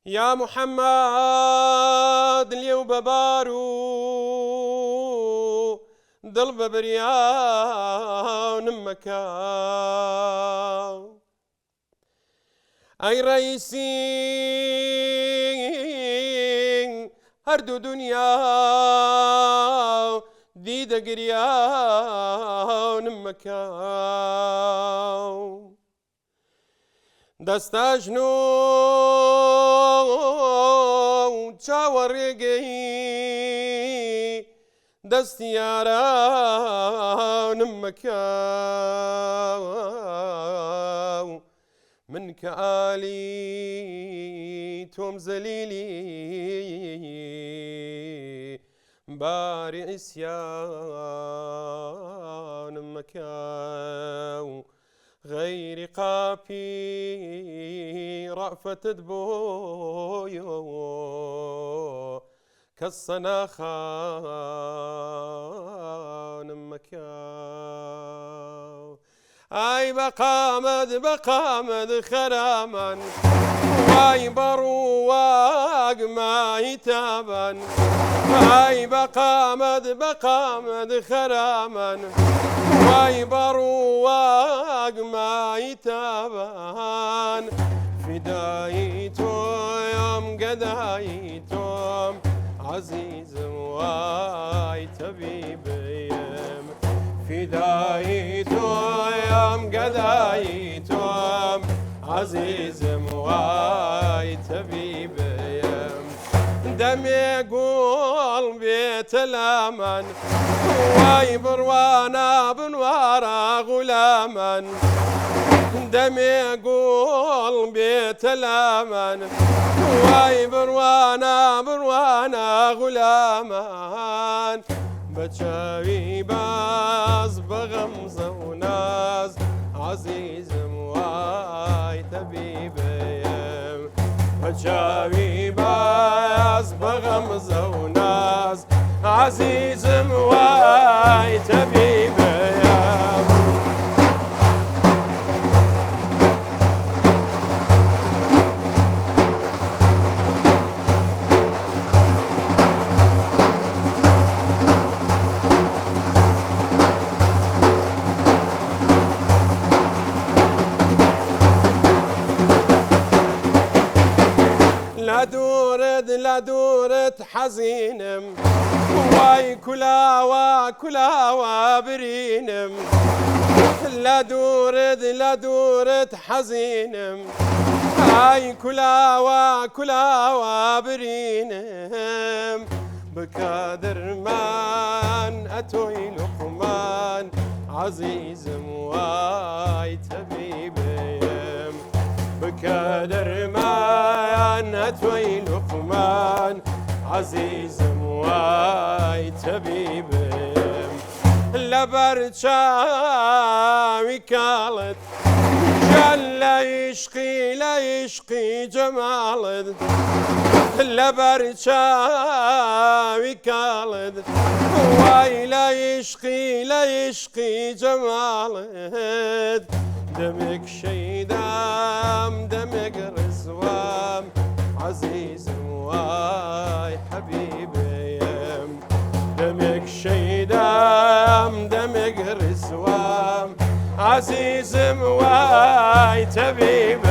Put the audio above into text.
يا محمد اليو ببارو دل ببريان مكان اي رئيسي هردو دنيا ديد قريان مكان دستاجنو چاوەڕێگەی دەستیارانم مەکاو من کە ئالی تۆم زەلیلی باری عیسیانم مەکاو غير قافي رأفتت بويو كالصنا خان مكاو اي بقامد خراما واي برواق ما يتابا اي بقامد خراما واي برواق ما يتابان فدايتو يوم قدايتم عزيز واي تبيبيم فدايتو يوم قدايتم عزيز واي تبيبيم دم يقول بيت الأمن واي بروانا بنوارا غلاما دم يقول بيت الأمن واي بروانا غلاما بتشاوي باز بغمزة وناز عزيز واي تبيبيم بتشاوي باز بغمزة وناز عزيز واي تبيبيم لا دورت حزينم واي كلاوا برينم لا دورت حزينم واي كلاوا برينم بكادر من اتوي لقمان عزيز واي تبيبيم بكادر من اتوي لقمان عزيز واي تبيبم لبرشاوي كالت جل لا يشقي جمالت لبرشاوي كالت واي لا يشقي جمالت دمك شيدام دمك رزوام عزيز واي حبيبي دمك شيدام دمك رزوام عزيز واي تبيبي